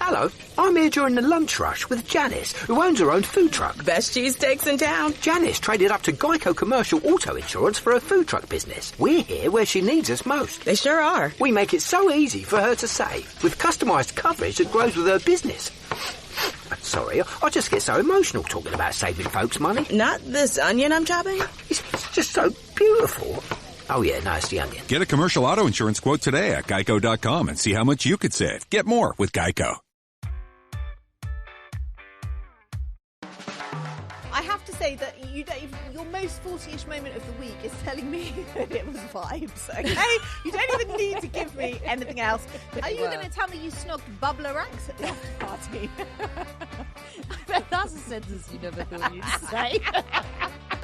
Hello, I'm here during the lunch rush with Janice, who owns her own food truck. Best cheesesteaks in town. Janice traded up to Geico Commercial Auto Insurance for her food truck business. We're here where she needs us most. They sure are. We make it so easy for her to save, with customised coverage that grows with her business. Sorry, I just get so emotional talking about saving folks money. Not this onion I'm chopping? It's just so beautiful. Oh yeah, no, it's the onion. Get a commercial auto insurance quote today at geico.com and see how much you could save. Get more with Geico. I have to say that your most 40-ish moment of the week is telling me that it was vibes, okay? You don't even need to give me anything else. Are you going to tell me you snogged bubbler ranks at the after party? I bet that's a sentence you never thought you'd say. I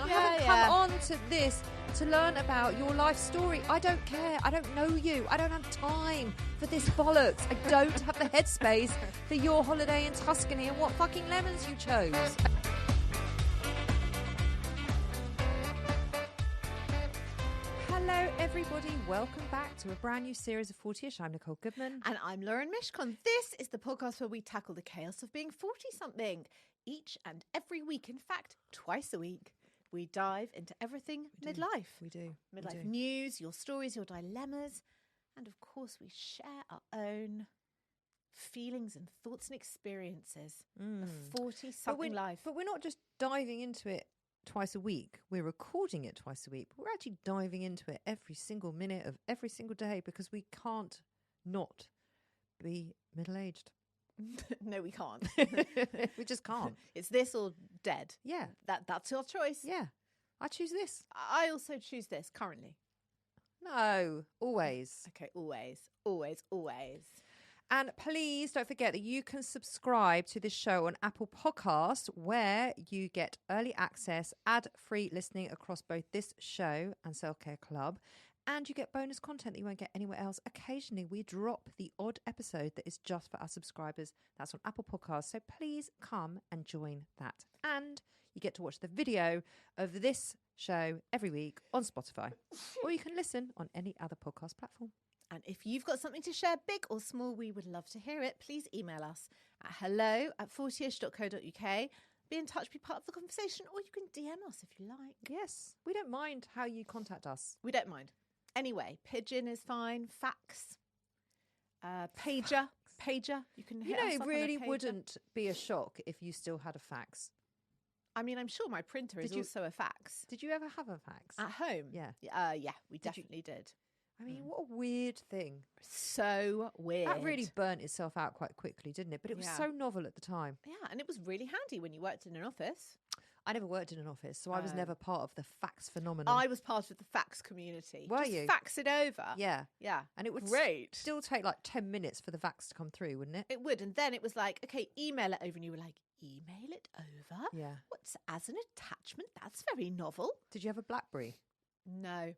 haven't come on to this to learn about your life story. I don't care. I don't know you. I don't have time for this bollocks. I don't have the headspace for your holiday in Tuscany and what fucking lemons you chose. Hello, everybody. Welcome back to a brand new series of 40ish. I'm Nicole Goodman. And I'm Lauren Mishcon. This is the podcast where we tackle the chaos of being 40-something. Each and every week, in fact, twice a week, we dive into everything midlife. We do. Midlife news, your stories, your dilemmas. And of course, we share our own feelings and thoughts and experiences of 40-something life. But we're not just diving into it twice a week. We're recording it twice a week, but we're actually diving into it every single minute of every single day because we can't not be middle-aged. No, we can't. We just can't. It's this or dead. Yeah. That's your choice. Yeah. I choose this. I also choose this currently. No, always. Okay, always, always, always. And please don't forget that you can subscribe to this show on Apple Podcasts, where you get early access, ad-free listening across both this show and Self-Care Club. And you get bonus content that you won't get anywhere else. Occasionally, we drop the odd episode that is just for our subscribers. That's on Apple Podcasts. So please come and join that. And you get to watch the video of this show every week on Spotify. Or you can listen on any other podcast platform. And if you've got something to share, big or small, we would love to hear it. Please email us at hello@40ish.co.uk. Be in touch, be part of the conversation, or you can DM us if you like. Yes, we don't mind how you contact us. We don't mind. Anyway, pigeon is fine. Fax, pager. You can. You know, it really wouldn't be a shock if you still had a fax. I mean, I'm sure my printer is also a fax. Did you ever have a fax at home? Yeah. Yeah, we definitely did. I mean, what a weird thing. So weird. That really burnt itself out quite quickly, didn't it? But it was so novel at the time. Yeah, and it was really handy when you worked in an office. I never worked in an office, so I was never part of the fax phenomenon. I was part of the fax community. Were you? Fax it over. Yeah. Yeah. And it would still take like 10 minutes for the fax to come through, wouldn't it? It would. And then it was like, okay, email it over. And you were like, email it over? Yeah. What's as an attachment? That's very novel. Did you have a BlackBerry? No.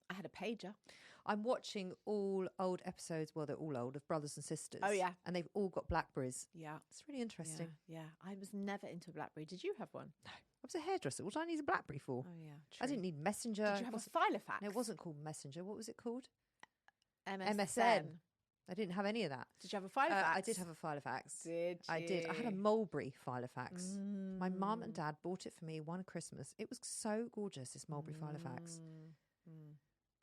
I had a pager. I'm watching all old episodes, well, they're all old, of Brothers and Sisters. Oh, yeah. And they've all got BlackBerries. Yeah. It's really interesting. Yeah. I was never into a BlackBerry. Did you have one? No. I was a hairdresser. What did I need a BlackBerry for? Oh, yeah. True. I didn't need Messenger. Did you have a Filofax? No, it wasn't called Messenger. What was it called? MSN. I didn't have any of that. Did you have a Filofax? I did have a Filofax. Did you? I did. I had a Mulberry Filofax. My mum and dad bought it for me one Christmas. It was so gorgeous, this Mulberry Filofax.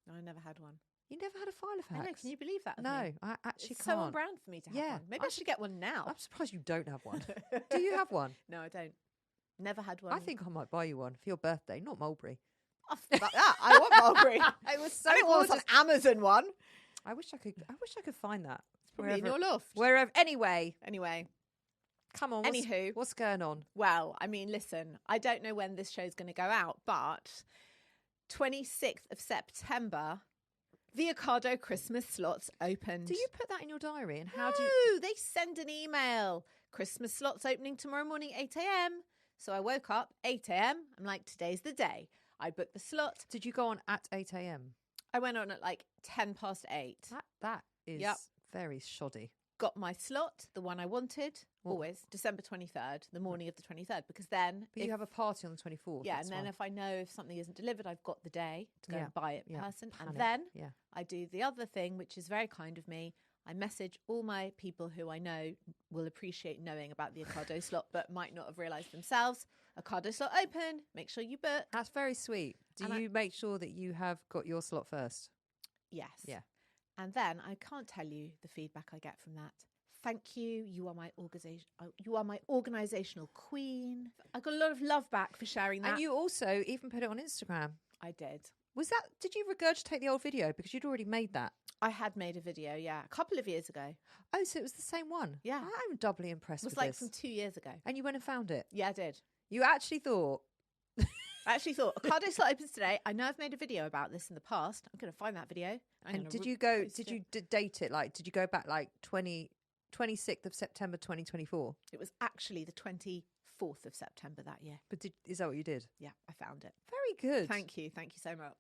No, I never had one. You never had a Filofax? I know. Can you believe that? No, I actually it's can't. so on brand for me to have one. Maybe I should get one now. I'm surprised you don't have one. Do you have one? No, I don't. Never had one. I think I might buy you one for your birthday, not Mulberry. Like that. I want Mulberry. It was so I want an Amazon one. I wish I could find that. It's probably in your loft. Wherever. Anyway. Come on. Anywho. What's going on? Well, I mean, listen, I don't know when this show's going to go out, but 26th of September, the Ocado Christmas slots opened. Do you put that in your diary? And how no, do you... they send an email. Christmas slots opening tomorrow morning, 8 a.m. So I woke up, 8 a.m. I'm like, today's the day. I booked the slot. Did you go on at 8 a.m.? I went on at like 10 past 8. That is very shoddy. Got my slot, the one I wanted, always, December 23rd, the morning of the 23rd, because then... But you have a party on the 24th. Yeah, and then if I know if something isn't delivered, I've got the day to go and buy it in person. Panic. And then I do the other thing, which is very kind of me. I message all my people who I know will appreciate knowing about the Ocado slot, but might not have realised themselves. Ocado slot open. Make sure you book. That's very sweet. Do you make sure that you have got your slot first? Yes. Yeah. And then I can't tell you the feedback I get from that. Thank you. You are my organization. You are my organizational queen. I got a lot of love back for sharing that. And you also even put it on Instagram. I did. Did you regurgitate the old video? Because you'd already made that. I had made a video, yeah, a couple of years ago. Oh, so it was the same one? Yeah. I'm doubly impressed with It was like this. from 2 years ago. And you went and found it? Yeah, I did. You actually thought... I actually thought, Ocado slot opens today. I know I've made a video about this in the past. I'm going to find that video. And did you date it? Like, did you go back like 26th of September 2024? It was actually the 24th of September that year. But is that what you did? Yeah, I found it. Very good. Thank you so much.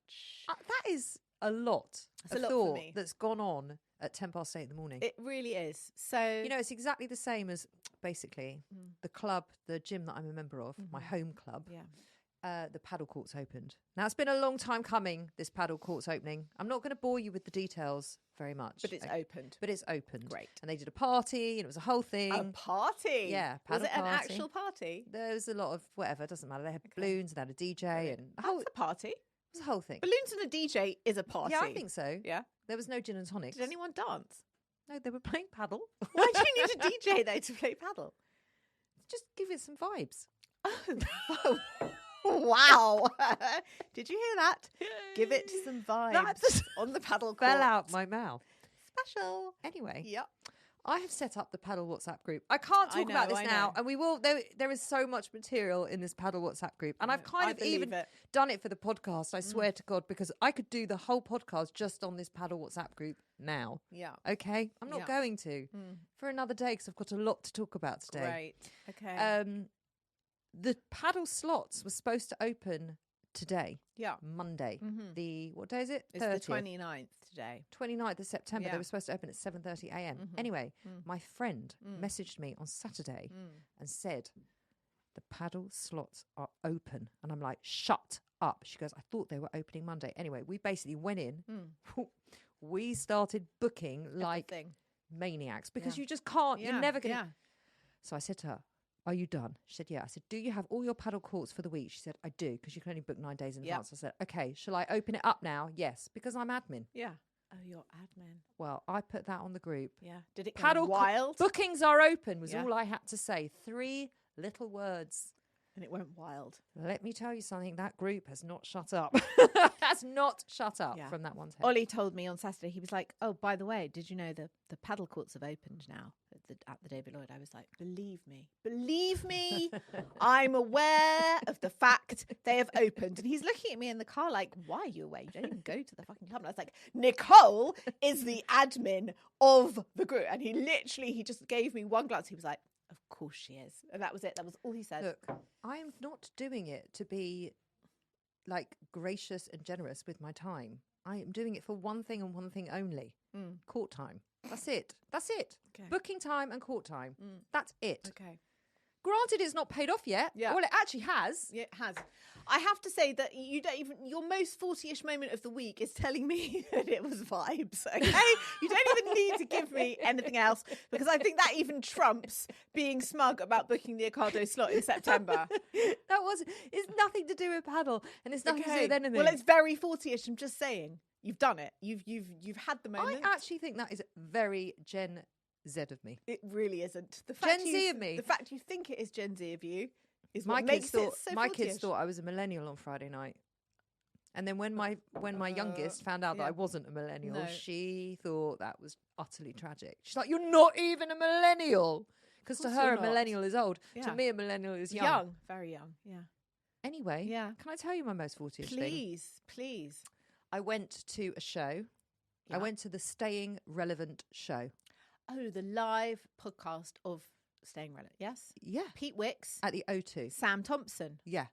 That is a lot It's of a lot for thought me. that's gone on at 8:10 in the morning. It really is. So, You know, it's exactly the same as basically the club, the gym that I'm a member of, my home club. yeah. The paddle courts opened. Now, it's been a long time coming, this paddle courts opening. I'm not going to bore you with the details very much. But it's opened. But it's opened. Great. And they did a party, and it was a whole thing. A party? Yeah, Was paddle it an party. actual party? There was a lot of whatever, it doesn't matter. They had balloons, and they had a DJ, and That's a party. it was a whole thing. Balloons and a DJ is a party. Yeah, I think so. Yeah. There was no gin and tonics. Did anyone dance? No, they were playing paddle. Why do you need a DJ though to play paddle? Just give it some vibes. Oh, wow. Did you hear that? Give it some vibes That's- on the paddle court. Fell out my mouth. Special. Anyway, Yep. I have set up the paddle WhatsApp group. I can't talk about this now, and we will. There is so much material in this paddle WhatsApp group, and I've kind of even done it for the podcast. I swear to God, because I could do the whole podcast just on this paddle WhatsApp group now. Yeah. Okay, I'm not going to for another day because I've got a lot to talk about today. Right. Okay. The paddle slots were supposed to open today. Yeah. Monday. What day is it? It's 30th. the 29th today. 29th of September. Yeah. They were supposed to open at 7:30 a.m. Anyway, my friend messaged me on Saturday and said, the paddle slots are open. And I'm like, shut up. She goes, I thought they were opening Monday. Anyway, we basically went in. We started booking like maniacs because you just can't. You're never going to. So I said to her, are you done? She said, yeah. I said, do you have all your paddle courts for the week? She said, I do, because you can only book 9 days in advance. I said, okay, shall I open it up now? Yes, because I'm admin. Yeah. Oh, you're admin. Well, I put that on the group. Yeah. Did it Paddle go wild? Bookings are open was all I had to say. 3 little words. And it went wild. Let me tell you something. That group has not shut up. Has not shut up from that one's head. Ollie told me on Saturday, he was like, oh, by the way, did you know the paddle courts have opened now at the David Lloyd? I was like, believe me, I'm aware of the fact they have opened. And he's looking at me in the car like, why are you aware? You don't even go to the fucking club. And I was like, Nicole is the admin of the group. And he just gave me one glance. He was like, of course she is. And that was it. That was all he said. Look, I'm not doing it to be like gracious and generous with my time. I am doing it for one thing and one thing only. Court time. That's it. Okay. Booking time and court time. That's it. Okay. Granted, it's not paid off yet. Yeah. Well, it actually has. Yeah, it has. I have to say that your most 40-ish moment of the week is telling me that it was vibes, okay? You don't even need to give me anything else because I think that even trumps being smug about booking the Ocado slot in September. It's nothing to do with paddle and it's nothing to do with anything. Well, it's very 40-ish, I'm just saying. You've done it. You've had the moment. I actually think that is very Gen Z of me. It really isn't. The Gen Z of me. The fact you think it is Gen Z of you is my what makes it so my 40-ish. kids thought I was a millennial on Friday night. And then when my youngest found out that I wasn't a millennial, she thought that was utterly tragic. She's like, you're not even a millennial. Because to her, a millennial is old. Yeah. To me, a millennial is young. Young, very young, yeah. Anyway, can I tell you my most 40ish thing? Please. I went to a show. Yeah. I went to the Staying Relevant show. Oh, the live podcast of Staying Relevant, yes? Yeah. Pete Wicks, At the O2. Sam Thompson. Yeah.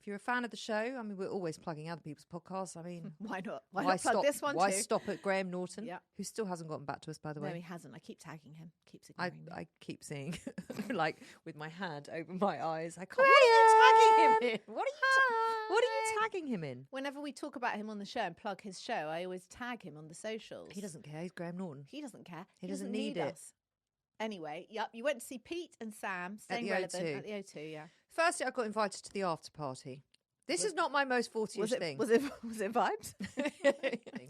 if you're a fan of the show, I mean, we're always plugging other people's podcasts. I mean, Why not? Why not plug stop? this one Why too? stop at Graham Norton, Yeah. who still hasn't gotten back to us, by the No, way? he hasn't. I keep tagging him. Keeps I ignoring me. I keep seeing, like, with my hand over my eyes. I can't. What are you tagging him in? What are you tagging him in? Whenever we talk about him on the show and plug his show, I always tag him on the socials. He doesn't care. He's Graham Norton. He doesn't care. He doesn't need it. us. Anyway, yep, you went to see Pete and Sam staying the relevant O2. at the O2, yeah. Firstly, I got invited to the after party. This is not my most 40ish Was it, thing. was it vibes?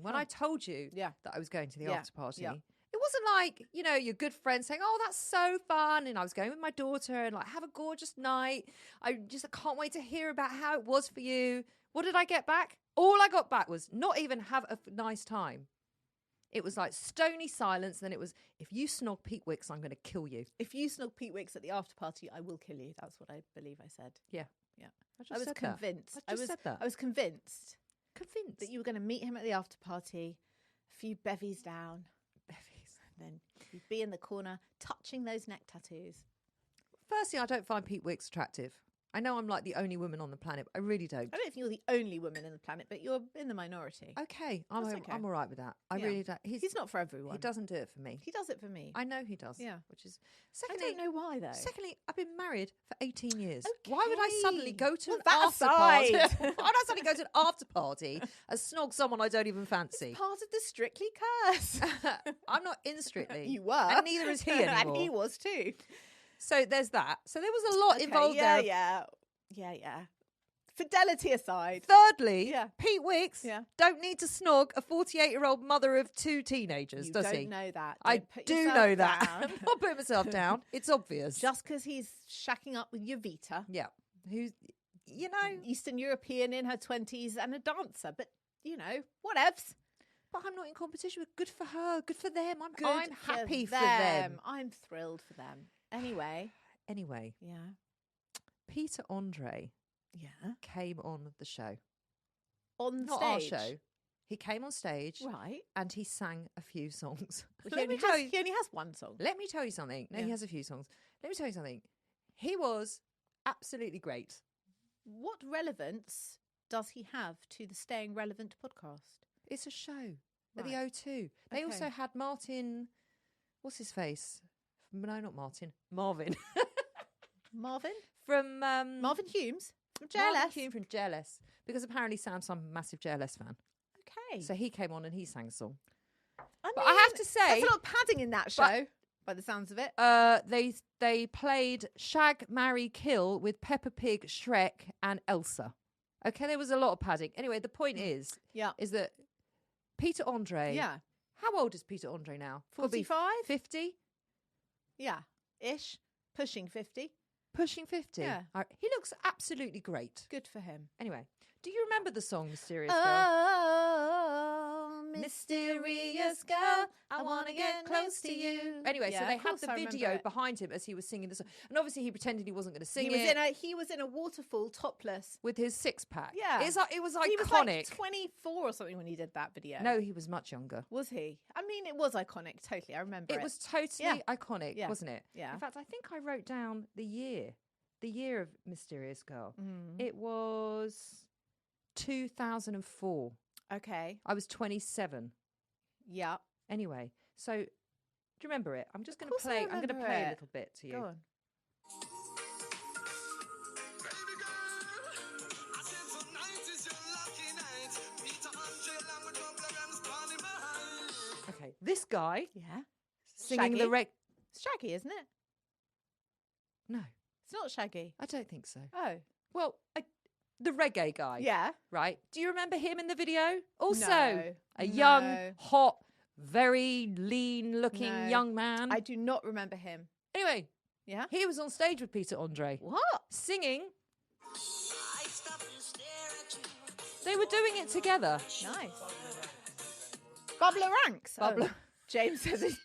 When I told you Yeah. that I was going to the Yeah, after party, yeah. it wasn't like, you know, your good friend saying, oh, that's so fun. And I was going with my daughter and like, have a gorgeous night. I can't wait to hear about how it was for you. What did I get back? All I got back was not even have a nice time. It was like stony silence. Then it was, if you snog Pete Wicks, I'm going to kill you. If you snog Pete Wicks at the after party, I will kill you. That's what I believe I said. Yeah. Yeah. I I was said convinced. That. I just said that. I was convinced Convinced. that you were going to meet him at the after party, a few bevies down, Bevies. and then you'd be in the corner touching those neck tattoos. Firstly, I don't find Pete Wicks attractive. I know I'm like the only woman on the planet. I really don't. I don't think you're the only woman in the planet, but you're in the minority. Okay, That's okay. I'm all right with that. I Yeah. really don't. He's not for everyone. He doesn't do it for me. He does it for me. I know he does. Yeah. Which is I secondly. don't know why though. Secondly, I've been married for 18 years. Why would I suddenly Okay. go to Well, an that after party? aside. Why would I suddenly go to an after party and snog someone I don't even fancy? Part of the Strictly curse. I'm not in Strictly. You were. And neither is he anymore. And he was too. So there's that. So there was a lot involved yeah, there. Yeah. Fidelity aside. Thirdly, Yeah. Pete Wicks Yeah. don't need to snog a 48-year-old mother of two teenagers, You does don't he? know that. I Don't put do yourself know that. down. I'm not putting myself down. It's obvious. Just because he's shacking up with Jovita, Yeah. Who's, you know. Eastern European in her 20s and a dancer. But, you know, whatevs. But I'm not in competition with. Good for her. Good for them. I'm Good happy for them. I'm thrilled for them. Anyway. Anyway, Yeah. Peter Andre Yeah. came on the show. On Not stage. our show. He came on stage Right. and he sang a few songs. He only has one song. Let me tell you something. No, Yeah. he has a few songs. Let me tell you something. He was absolutely great. What relevance does he have to the Staying Relevant podcast? It's a show at the Right. O2. They Okay. also had Martin, what's his face? No, not Martin. Marvin. Marvin? From Marvin Humes from Marvin JLS. Hume from JLS. Because apparently Sam's some massive JLS fan. Okay. So he came on and he sang a song. I But I have to there's say, a lot of padding in that show, by the sounds of it. they played Shag, Marry, Kill with Peppa Pig, Shrek, and Elsa. Okay, there was a lot of padding. Anyway, the point is Yeah. that Peter Andre. Yeah. How old is Peter Andre now? 45? 50? Yeah. Ish. Pushing 50. Pushing 50? Yeah. He looks absolutely great. Good for him. Anyway, do you remember the song Mysterious Girl? Oh, mysterious girl, I want to get close to you. Anyway, so Yeah, they of had course the I remember video it. behind him as he was singing the song. And obviously he pretended he wasn't going to sing He was it in a waterfall topless. with his six-pack. Yeah. It was iconic. He was like 24 or something when he did that video. No, he was much younger. Was he? I mean, it was iconic, totally. I remember it. It was totally Yeah. iconic, Yeah. wasn't it? Yeah. In fact, I think I wrote down the year of Mysterious Girl. Mm. It was 2004. Okay. I was 27. Yeah. Anyway, so do you remember it? I'm just going to course I play. I'm going to remember play it. a little bit to you. Go on. Okay, this guy Yeah. singing Shaggy? the reg. It's Shaggy, isn't it? No, It's not Shaggy. I don't think so. Oh. Well, the reggae guy. Yeah. Right. Do you remember him in the video? Also, No, a young, no. hot, very lean-looking No. young man. I do not remember him. Anyway, Yeah. he was on stage with Peter Andre What? singing. They were doing it together. Nice. Bubbler ranks. Bubbler- James says it's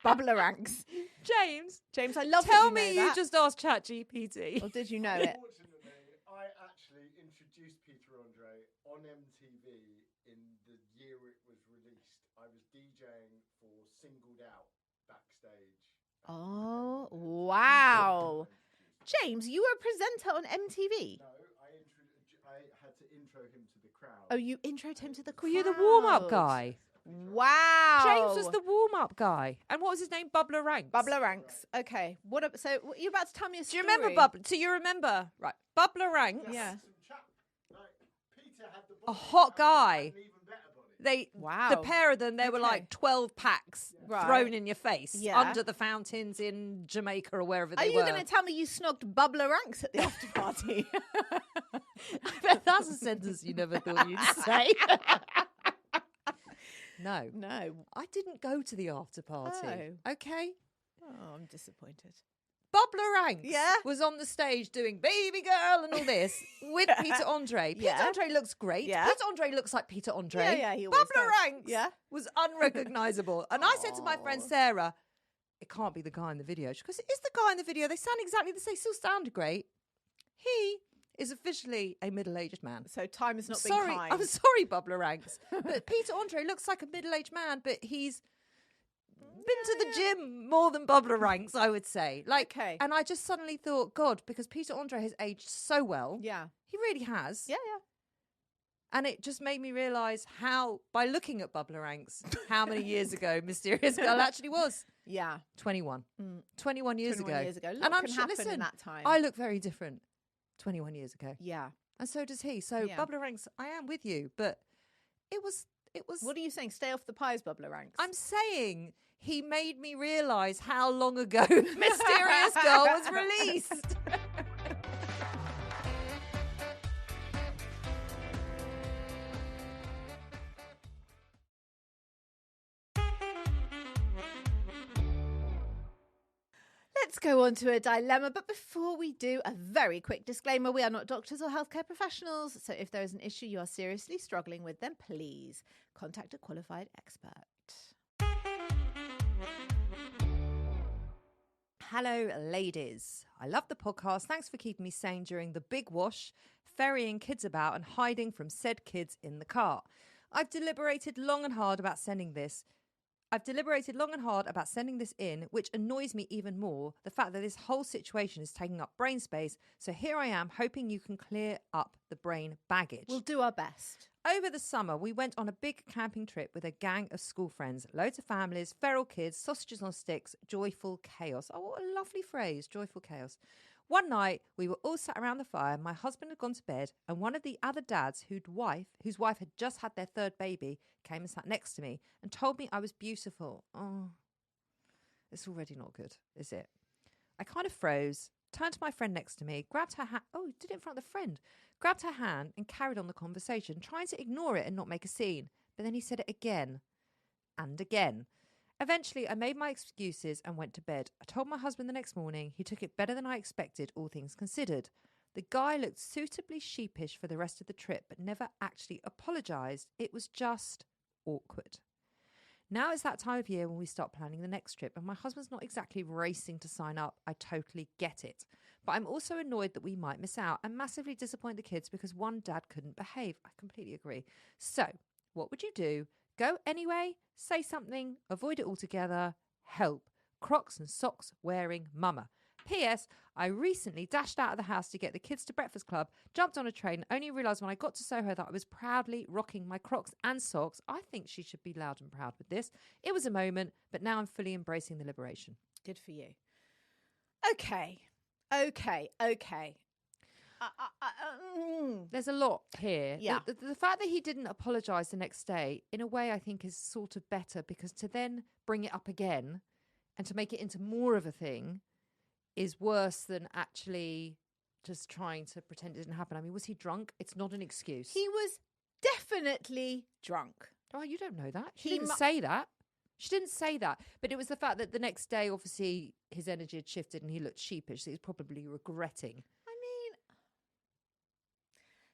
bubbler ranks. James, James, I love tell that me you know you that. just asked ChatGPT. Or did you know it? Unfortunately, I actually introduced Peter Andre on MTV in the year it was released. I was DJing for Singled Out backstage. Oh, wow. James, you were a presenter on MTV. No, I intro him to the crowd. Oh, you introed him to the crowd. Were you the warm-up guy? Wow. James was the warm-up guy. And what was his name? Bubbler Ranks. Bubbler Ranks. Okay. So you're about to tell me a Do story. you remember Bubbler? So you remember, right, Bubbler Ranks, Yeah. Some chap, like, Peter had the a body, hot and guy. had an even better body. Wow. The pair of them, they were Okay. like 12 packs Right. thrown in your face Yeah. under the fountains in Jamaica or wherever Are they you were. going to tell me you snogged Bubbler Ranks at the after party? I bet that's a sentence you never thought you'd say. No. No. I didn't go to the after party. Oh. Okay. Oh, I'm disappointed. Bubbler Ranks Yeah. was on the stage doing Baby Girl and all this with Peter Andre. Peter Yeah. Andre looks great. Yeah. Peter Andre looks like Peter Andre. Yeah, he always Bubbler does. Ranks Yeah. was unrecognisable. And I said to my friend Sarah, it can't be the guy in the video. She goes, it is the guy in the video. They sound exactly the same. They still sound great. He is officially a middle-aged man. So time has not been Sorry, kind. I'm sorry, Bubbler Ranks. But Peter Andre looks like a middle-aged man, but he's been to the gym more than Bubbler Ranks, I would say. Like, Okay. and I just suddenly thought, God, because Peter Andre has aged so well. Yeah. He really has. Yeah. And it just made me realise how, by looking at Bubbler Ranks, how many years ago Mysterious Girl actually was. Yeah. 21. 21 years 21 ago. years ago. A lot And I'm can sure, happen in listen, that time. I look very different 21 years ago. Yeah. And so does he. So Yeah. Bubbler Ranks, I am with you, but it was What are you saying? Stay off the pies, Bubbler Ranks. I'm saying he made me realise how long ago Mysterious Girl was released. Let's go on to a dilemma, but before we do, a very quick disclaimer. We are not doctors or healthcare professionals, so if there is an issue you are seriously struggling with, then please contact a qualified expert. Hello, ladies. I love the podcast. Thanks for keeping me sane during the big wash, ferrying kids about and hiding from said kids in the car. I've deliberated long and hard about sending this in, which annoys me even more, the fact that this whole situation is taking up brain space. So here I am, hoping you can clear up the brain baggage. We'll do our best. Over the summer, we went on a big camping trip with a gang of school friends, loads of families, feral kids, sausages on sticks, joyful chaos. Oh, what a lovely phrase, joyful chaos. One night, we were all sat around the fire. My husband had gone to bed, and one of the other dads, whose wife had just had their third baby, came and sat next to me and told me I was beautiful. Oh, it's already not good, is it? I kind of froze, turned to my friend next to me, grabbed her hand. Oh, did it in front of the friend. Grabbed her hand and carried on the conversation, trying to ignore it and not make a scene. But then he said it again and again. Eventually, I made my excuses and went to bed. I told my husband the next morning. He took it better than I expected, all things considered. The guy looked suitably sheepish for the rest of the trip, but never actually apologised. It was just awkward. Now it's that time of year when we start planning the next trip, and my husband's not exactly racing to sign up. I totally get it. But I'm also annoyed that we might miss out and massively disappoint the kids because one dad couldn't behave. I completely agree. So, what would you do? Go anyway? Say something? Avoid it altogether? Help. Crocs and socks wearing mama. P.S. I recently dashed out of the house to get the kids to Breakfast Club, jumped on a train, only realised when I got to Soho that I was proudly rocking my Crocs and socks. I think she should be loud and proud with this. It was a moment, but now I'm fully embracing the liberation. Good for you. Okay. There's a lot here. Yeah. The fact that he didn't apologise the next day, in a way, I think is sort of better, because to then bring it up again and to make it into more of a thing is worse than actually just trying to pretend it didn't happen. I mean, was he drunk? It's not an excuse. He was definitely drunk. Oh, you don't know that. She He didn't mu- say that. She didn't say that. But it was the fact that the next day, obviously, his energy had shifted and he looked sheepish. So he's probably regretting. I mean,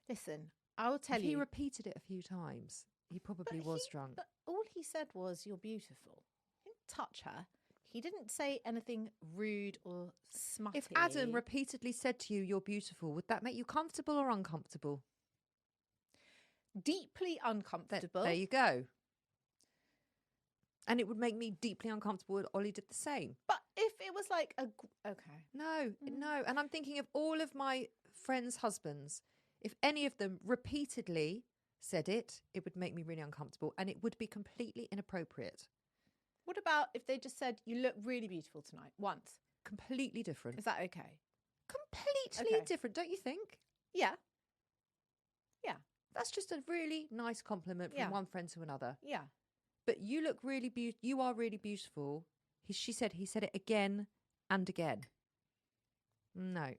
listen, I will tell If you. he repeated it a few times, he probably was drunk. But all he said was, "You're beautiful." He didn't touch her. He didn't say anything rude or smutty. If Adam repeatedly said to you, "You're beautiful," would that make you comfortable or uncomfortable? deeply uncomfortable. There you go. And it would make me deeply uncomfortable if Ollie did the same. But if it was like okay. No. And I'm thinking of all of my friends' husbands. If any of them repeatedly said it, it would make me really uncomfortable and it would be completely inappropriate. What about if they just said, you look really beautiful tonight, once? Completely different. Is that okay? Completely Okay. different, don't you think? Yeah. Yeah. That's just a really nice compliment from Yeah. one friend to another. Yeah. But you look really beautiful. You are really beautiful. He said it again and again. No.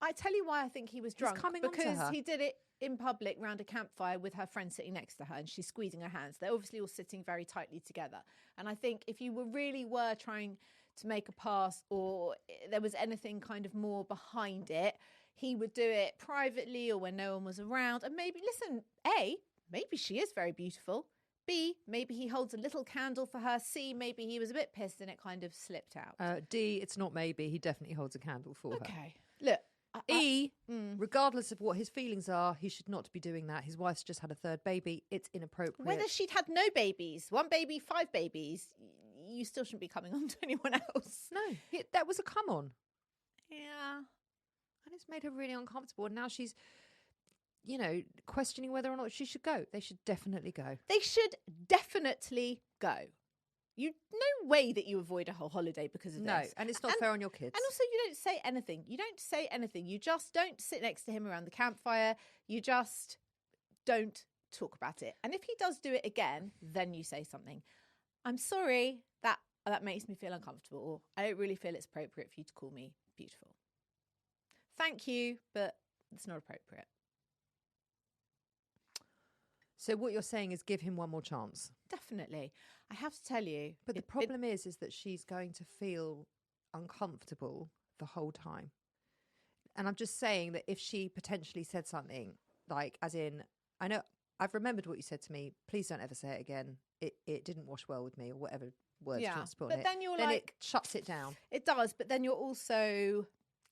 I tell you why I think he was drunk. coming on to because her. he did it in public round a campfire with her friend sitting next to her and she's squeezing her hands. They're obviously all sitting very tightly together. And I think if you were trying to make a pass or there was anything kind of more behind it, he would do it privately or when no one was around. And maybe, listen, A, maybe she is very beautiful. B, maybe he holds a little candle for her. C, maybe he was a bit pissed and it kind of slipped out. D, it's not maybe. He definitely holds a candle for her. Okay. Look. Regardless of what his feelings are, he should not be doing that. His wife's just had a third baby. It's inappropriate. Whether she'd had no babies, 1 baby, 5 babies, you still shouldn't be coming on to anyone else. No, that was a come on. Yeah. And it's made her really uncomfortable. And now she's, questioning whether or not she should go. They should definitely go. They should definitely go. No way that you avoid a whole holiday because of No, this. and it's not fair on your kids. And also, you don't say anything. You just don't sit next to him around the campfire. You just don't talk about it. And if he does do it again, then you say something. I'm sorry, that makes me feel uncomfortable. Or I don't really feel it's appropriate for you to call me beautiful. Thank you, but it's not appropriate. So what you're saying is give him one more chance. Definitely. I have to tell you. But the problem is that she's going to feel uncomfortable the whole time. And I'm just saying that if she potentially said something like, as in, I know I've remembered what you said to me. Please don't ever say it again. It didn't wash well with me, or whatever words you want to put on it. But then you're then like, it shuts it down. It does, but then you're also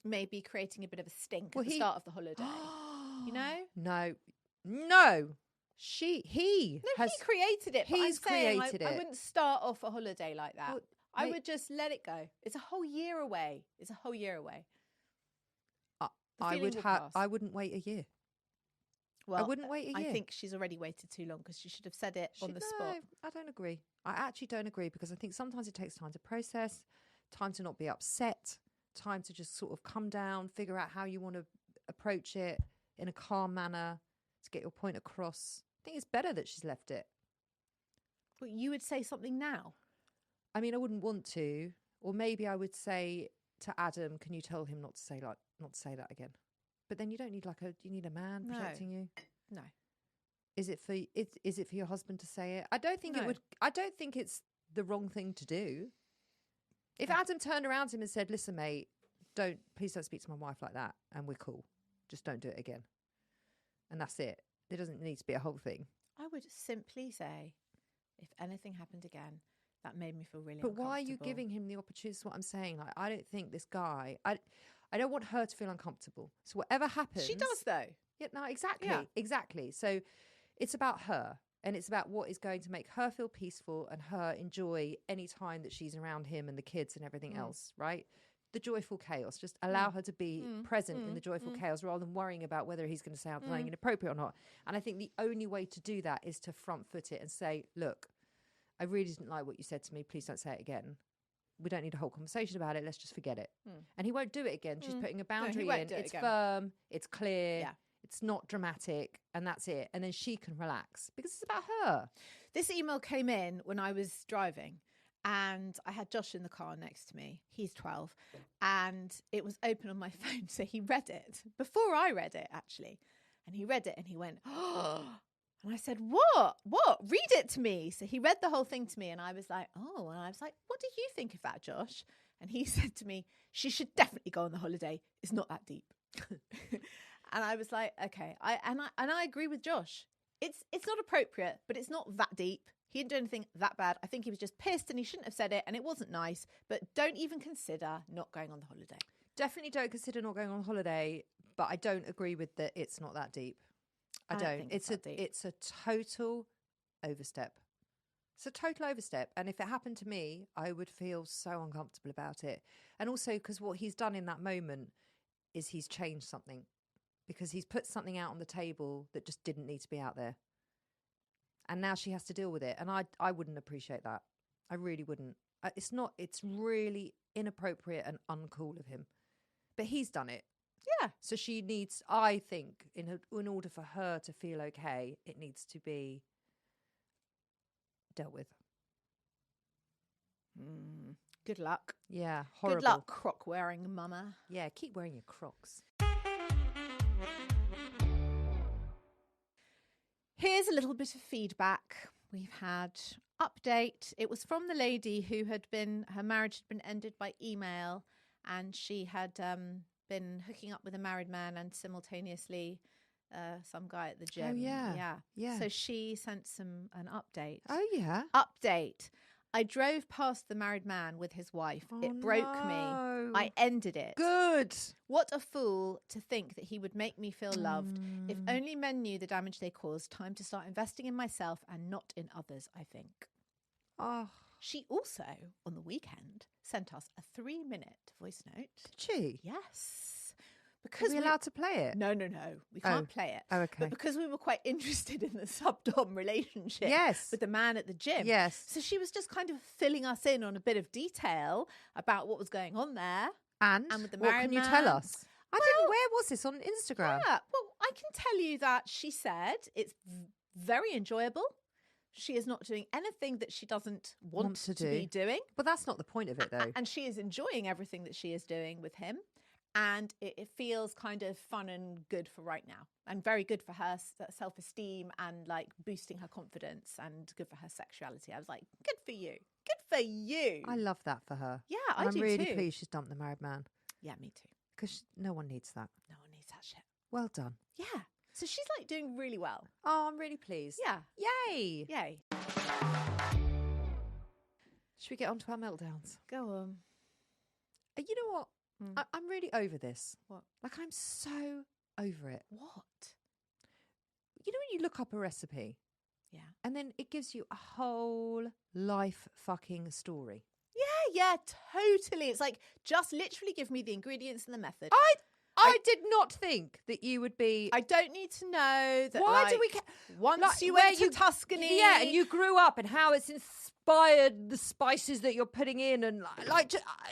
maybe creating a bit of a stink at the start of the holiday. You know? No. He created it. He's but I'm saying created I it. wouldn't start off a holiday like that. Well, I mate- would just let it go. It's a whole year away. I feeling would will have. pass. I wouldn't wait a year. Well, I wouldn't wait a year. I think she's already waited too long because she should have said it on the spot. I don't agree. I actually don't agree because I think sometimes it takes time to process, time to not be upset, time to just sort of come down, figure out how you want to approach it in a calm manner to get your point across. I think it's better that she's left it. But you would say something now. I mean, I wouldn't want to, or maybe I would say to Adam, "Can you tell him not to say that again?" But then you don't need you need a man protecting you. No. Is it for your husband to say it? I don't think it No. would. I don't think it's the wrong thing to do. If Adam turned around to him and said, "Listen, mate, please don't speak to my wife like that, and we're cool. Just don't do it again," and that's it. There doesn't need to be a whole thing. I would simply say, if anything happened again, that made me feel really But uncomfortable. why are you giving him the opportunity? That's what I'm saying. Like, I don't think this guy. I don't want her to feel uncomfortable. So whatever happens, She does, though. Yeah, no, exactly, Yeah. exactly. So it's about her, and it's about what is going to make her feel peaceful and her enjoy any time that she's around him and the kids and everything else, right? The joyful chaos. Just allow her to be present in the joyful chaos rather than worrying about whether he's going to say something inappropriate or not. And I think the only way to do that is to front foot it and say, "Look, I really didn't like what you said to me. Please don't say it again. We don't need a whole conversation about it. Let's just forget it." And he won't do it again. She's putting a boundary won't in. do it It's again. firm. It's clear. Yeah. It's not dramatic. And that's it. And then she can relax because it's about her. This email came in when I was driving and I had Josh in the car next to me. He's 12 and it was open on my phone. So he read it before I read it, actually. And he read it and he went, "Oh." And I said, What? Read it to me. So he read the whole thing to me and I was like, "Oh." And I was like, "What do you think of that, Josh?" And he said to me, "She should definitely go on the holiday. It's not that deep." And I was like, okay. I agree with Josh. It's not appropriate, but it's not that deep. He didn't do anything that bad. I think he was just pissed and he shouldn't have said it and it wasn't nice. But don't even consider not going on the holiday. Definitely don't consider not going on holiday, but I don't agree with that it's not that deep. I don't. think it's that deep. It's a total overstep. It's a total overstep. And if it happened to me, I would feel so uncomfortable about it. And also because what he's done in that moment is he's changed something. because he's put something out on the table that just didn't need to be out there. And now she has to deal with it. And I wouldn't appreciate that. I really wouldn't. It's really inappropriate and uncool of him. But he's done it. Yeah. So she needs, I think, in order for her to feel okay, it needs to be dealt with. Good luck. Yeah, horrible. Good luck, croc-wearing mama. Yeah, keep wearing your Crocs. Here's a little bit of feedback we've had. Update. It was from the lady who her marriage had been ended by email, and she had been hooking up with a married man and simultaneously some guy at the gym. Oh, yeah. Yeah. So she sent an update. Oh, yeah. Update. I drove past the married man with his wife. Oh, it broke me. no. I ended it. Good. What a fool to think that he would make me feel loved. If only men knew the damage they caused. Time to start investing in myself and not in others, I think. Oh, She also, on the weekend, sent us a 3-minute voice note. did she? Yes. Are Because we allowed to play it? No. We can't play it. Oh, okay. But because we were quite interested in the sub-dom relationship Yes. with the man at the gym. Yes. So she was just kind of filling us in on a bit of detail about what was going on there. And with the what married can you man. tell us? I didn't. Where was this on Instagram? Yeah, well, I can tell you that she said it's very enjoyable. She is not doing anything that she doesn't want to be doing. But that's not the point of it, though. And she is enjoying everything that she is doing with him. And it feels kind of fun and good for right now. And very good for her self-esteem and like boosting her confidence and good for her sexuality. I was like, good for you. Good for you. I love that for her. Yeah, And I do I'm really too. pleased she's dumped the married man. Yeah, me too. Because no one needs that. No one needs that shit. Well done. Yeah. So she's like doing really well. Oh, I'm really pleased. Yeah. Yay. Yay. Should we get on to our meltdowns? Go on. You know what? I'm really over this. What? Like, I'm so over it. What? You know when you look up a recipe Yeah. and then it gives you a whole life fucking story? Yeah, totally. It's like, just literally give me the ingredients and the method. I did not think that you would be... I don't need to know that. Why like, do we... Once like, you where went to Tuscany. Yeah, and you grew up and how it's inspired the spices that you're putting in and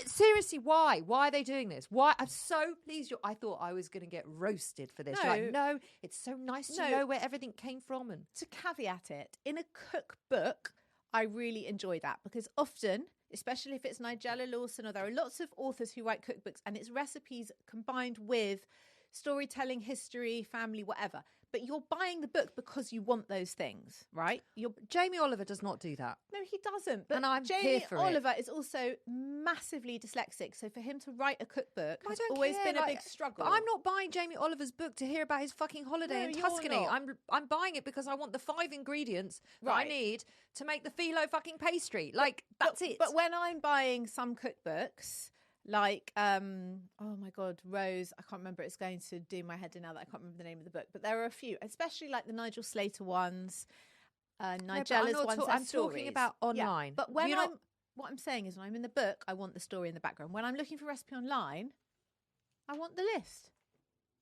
seriously, why? Why are they doing this? Why? I'm so pleased. I thought I was going to get roasted for this. No. You're like, no, it's so nice to know where everything came from. And to caveat it, in a cookbook, I really enjoy that because often, especially if it's Nigella Lawson, or there are lots of authors who write cookbooks and it's recipes combined with storytelling, history, family, whatever. But you're buying the book because you want those things, right? Jamie Oliver does not do that. No, he doesn't. But And I'm Jamie here for it. Oliver is also massively dyslexic. So for him to write a cookbook has always been a big struggle. But I'm not buying Jamie Oliver's book to hear about his fucking holiday in you're Tuscany. not. I'm buying it because I want the 5 ingredients that I need to make the phyllo fucking pastry. Like, that's it. But when I'm buying some cookbooks, like, oh my God, Rose, I can't remember, it's going to do my head in now that I can't remember the name of the book, but there are a few, especially like the Nigel Slater ones, Nigella's ones. I'm talking about online. Yeah. But when what I'm saying is when I'm in the book, I want the story in the background. When I'm looking for a recipe online, I want the list.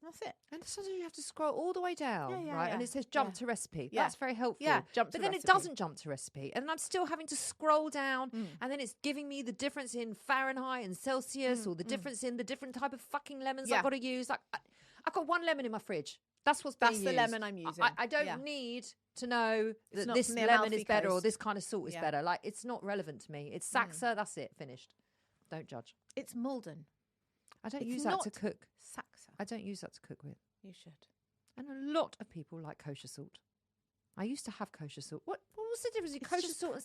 That's it. And sometimes you have to scroll all the way down, right? Yeah. And it says jump to recipe. Yeah. That's very helpful. Yeah, jump to But then recipe. it doesn't jump to recipe. And I'm still having to scroll down and then it's giving me the difference in Fahrenheit and Celsius or the difference in the different type of fucking lemons I've got to use. Like, I've got 1 lemon in my fridge. That's what's being used. That's the lemon I'm using. I don't need to know that not this from the lemon Amalfi is better or Coast. this kind of salt is better. Like, it's not relevant to me. It's Saxa, that's it, finished. Don't judge. It's Malden. I don't It's use that not to cook. Saxa. I don't use that to cook with. You should. And a lot of people like kosher salt. I used to have kosher salt. What was the difference between kosher salt and...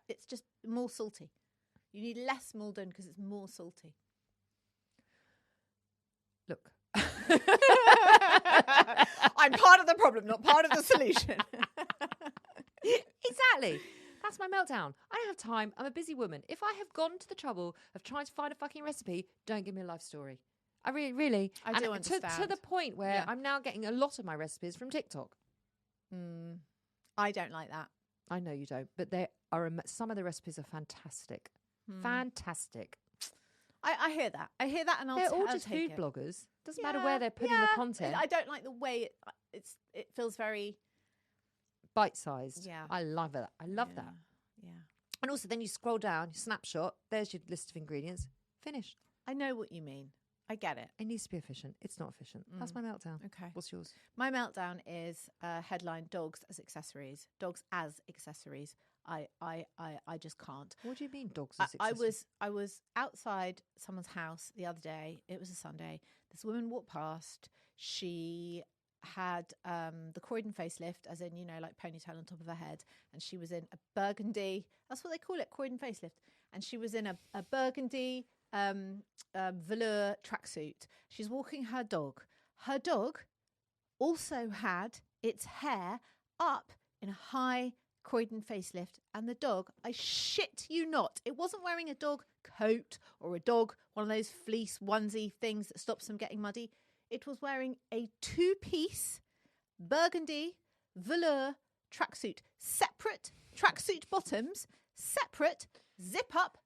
It's just more salty. You need less Malden because it's more salty. Look. I'm part of the problem, not part of the solution. Exactly. That's my meltdown. I don't have time. I'm a busy woman. If I have gone to the trouble of trying to find a fucking recipe, don't give me a life story. I really. I do understand. To the point where I'm now getting a lot of my recipes from TikTok. I don't like that. I know you don't, but there are some of the recipes are fantastic. Fantastic. I hear that. I hear that, and They're all I'll just take food it. bloggers. Doesn't matter where they're putting the content. I don't like the way it feels very Bite-sized. Yeah. I love it. I love that. Yeah. And also then you scroll down, you snapshot, there's your list of ingredients. Finished. I know what you mean. I get it. It needs to be efficient. It's not efficient. That's my meltdown. Okay. What's yours? My meltdown is headline dogs as accessories. Dogs as accessories. I just can't. What do you mean dogs as I accessories? was outside someone's house the other day. It was a Sunday. This woman walked past. She had the Croydon facelift, as in, like ponytail on top of her head, and she was in a burgundy. That's what they call it, Croydon facelift. And she was in a burgundy velour tracksuit. She's walking her dog. Her dog also had its hair up in a high Croydon facelift, and the dog, I shit you not, it wasn't wearing a dog coat or a dog, one of those fleece onesie things that stops them getting muddy. It was wearing a 2-piece burgundy velour tracksuit, separate tracksuit bottoms, separate zip up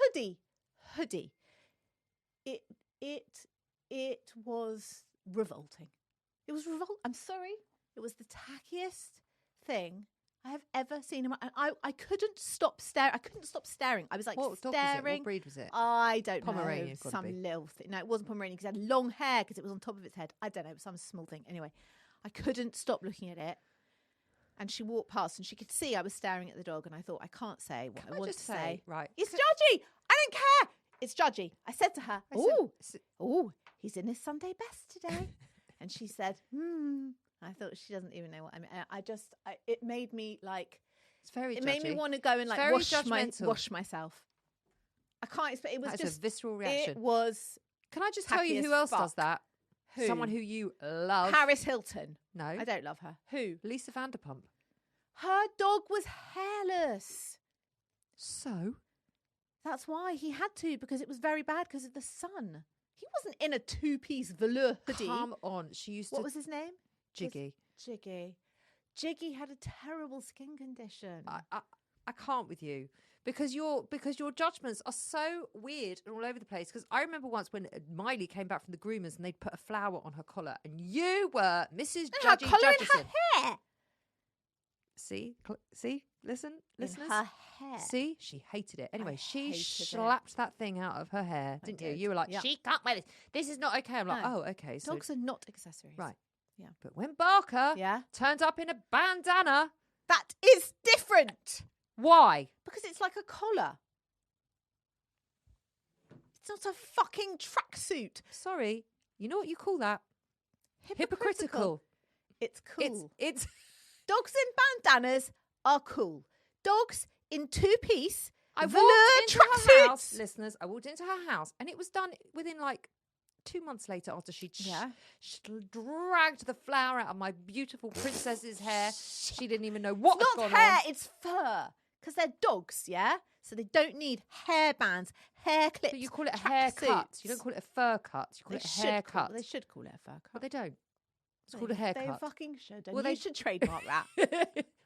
hoodie. It was revolting. It was I'm sorry. It was the tackiest thing I have ever seen in my. And I couldn't stop staring. I couldn't stop staring. I was like What dog was it? staring. What breed was it? I don't Pomeranian, know. it's gotta Some be. little thing. No, it wasn't Pomeranian because it had long hair because it was on top of its head. I don't know. It was some small thing. Anyway, I couldn't stop looking at it. And she walked past and she could see I was staring at the dog. And I thought, I can't say what I want to say. Right. It's judgy. I don't care. It's judgy. I said to her, oh, he's in his Sunday best today. And she said, I thought she doesn't even know what I mean. It made me like, It's very it judgy. made me want to go and like very wash myself. I can't explain. It was That's just a visceral reaction. It was Can I just tell you tacky who as else does fuck. that? Who? Someone who you love. Paris Hilton. No. I don't love her. Who? Lisa Vanderpump. Her dog was hairless. So? That's why he had to, because it was very bad because of the sun. He wasn't in a 2-piece velour hoodie. Come on. She used to... What was his name? Jiggy. Jiggy had a terrible skin condition. I can't with you because your judgments are so weird and all over the place. Because I remember once when Miley came back from the groomers and they'd put a flower on her collar, and you were Mrs. Her Judgy colour in Judgeson. her hair. See, listen, listeners. In her hair. See, she hated it. Anyway, she hated it. slapped that thing out of her hair, didn't you? did. You were like, Yeah. she can't wear this. This is not okay. I'm like, No. oh, okay. So Dogs are not accessories. right. Yeah. But when Barker Yeah. turned up in a bandana, That is different. why? Because it's like a collar. It's not a fucking tracksuit. Sorry, you know what you call that? Hypocritical. It's cool. It's Dogs in bandanas are cool. Dogs in 2-piece I velour walked into her house, tracksuits. listeners. I walked into her house, and it was done within like 2 months later after she'd dragged the flower out of my beautiful princess's hair. She didn't even know what It's had not gone hair, on. it's fur. Because they're dogs, yeah? So they don't need hair bands, hair clips. But you call it a haircut. You don't call it a fur cut. You call it a haircut. They should call it a fur cut. But they don't. It's called a haircut. They fucking should. And Well, you they should trademark that.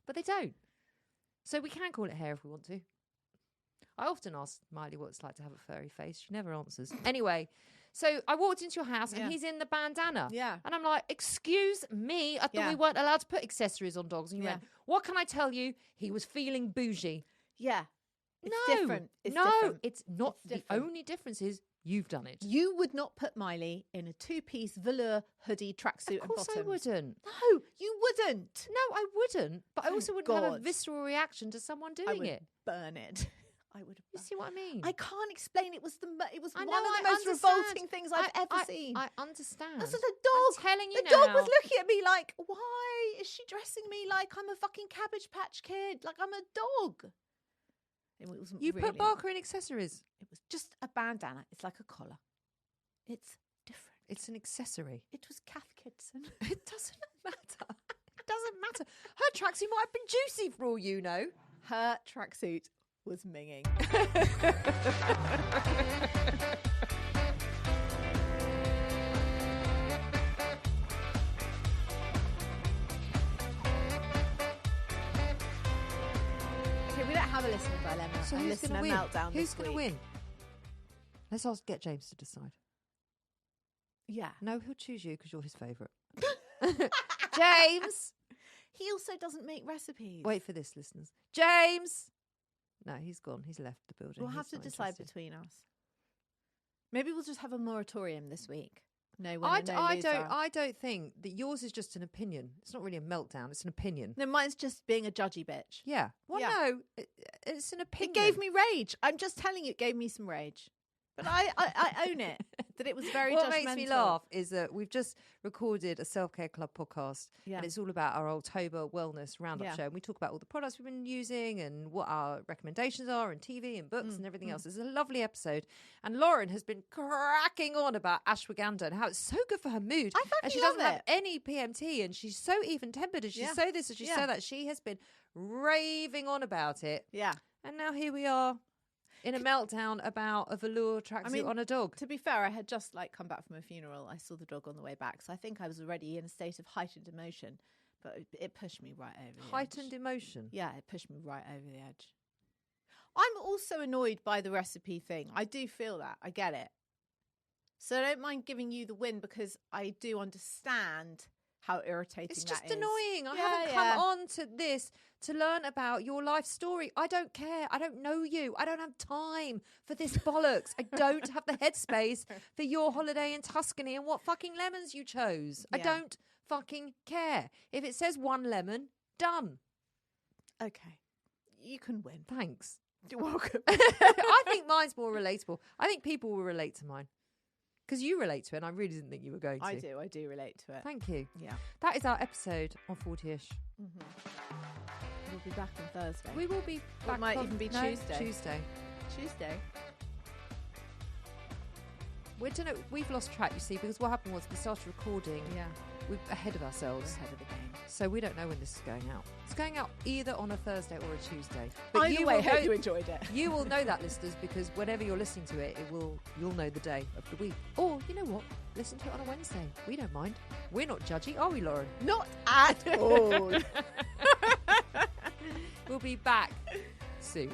But they don't. So we can call it hair if we want to. I often ask Miley what it's like to have a furry face. She never answers. Anyway, so I walked into your house and he's in the bandana. Yeah. And I'm like, excuse me, I thought we weren't allowed to put accessories on dogs. And you went, what can I tell you? He was feeling bougie. Yeah. It's no, different. It's no, different. it's not. It's The different. only difference is you've done it. You would not put Miley in a 2-piece velour hoodie tracksuit and Of course bottoms. I wouldn't. No, you wouldn't. No, I wouldn't. But I Thank also wouldn't have a God. visceral reaction to someone I doing would it. burn it. I would. You see what I mean? I can't explain. It was it was I one know, of the I most understand. revolting things I've ever seen. I understand. That's what the dog. I'm telling you the dog was now. looking at me like, why is she dressing me like I'm a fucking Cabbage Patch Kid? Like I'm a dog. It wasn't You really put Barker in accessories. It was just a bandana. It's like a collar. It's different. It's an accessory. It was Kath Kidson. It doesn't matter. It doesn't matter. Her tracksuit might have been juicy for all you know. Her tracksuit was minging. Okay, we don't have a listener dilemma. So a who's listener going to win? meltdown Who's this going to week. win? Let's get James to decide. Yeah. No, he'll choose you because you're his favourite. James! He also doesn't make recipes. Wait for this, listeners. James! No, he's gone. He's left the building. We'll have to decide between us. Maybe we'll just have a moratorium this week. No winner, no loser. I don't think that yours is just an opinion. It's not really a meltdown. It's an opinion. No, mine's just being a judgy bitch. Yeah. Well, Yeah. no, it's an opinion. It gave me rage. I'm just telling you, it gave me some rage. But I own it, that it was very what judgmental. makes me laugh is that we've just recorded a Self-Care Club podcast, and it's all about our October wellness roundup show. And we talk about all the products we've been using and what our recommendations are and TV and books and everything else. It's a lovely episode. And Lauren has been cracking on about ashwagandha and how it's so good for her mood. I fucking and she love doesn't have it. any PMT, and she's so even-tempered, and she's so this and she's so that. She has been raving on about it. Yeah. And now here we are. In a meltdown about a velour tracksuit on a dog. To be fair, I had just come back from a funeral. I saw the dog on the way back, so I think I was already in a state of heightened emotion. But it pushed me right over the Heightened edge. emotion? Yeah, it pushed me right over the edge. I'm also annoyed by the recipe thing. I do feel that. I get it. So I don't mind giving you the win because I do understand how irritating that is. It's just annoying. I haven't come on to this to learn about your life story. I don't care. I don't know you. I don't have time for this bollocks. I don't have the headspace for your holiday in Tuscany and what fucking lemons you chose. I don't fucking care. If it says 1 lemon, done. Okay. You can win. Thanks. You're welcome. I think mine's more relatable. I think people will relate to mine. Because you relate to it, and I really didn't think you were going to. I do relate to it. Thank you. Yeah. That is our episode on 40ish. We'll be back on Thursday. We will be back. It might even be Tuesday. Tuesday. We've lost track, you see, because what happened was we started recording we're ahead of ourselves. We're ahead of the game. So we don't know when this is going out. It's going out either on a Thursday or a Tuesday. But Either way, I hope you enjoyed it. You will know that, listeners, because whenever you're listening to it, you'll know the day of the week. Or, you know what? Listen to it on a Wednesday. We don't mind. We're not judgy, are we, Lauren? Not at all. We'll be back soon.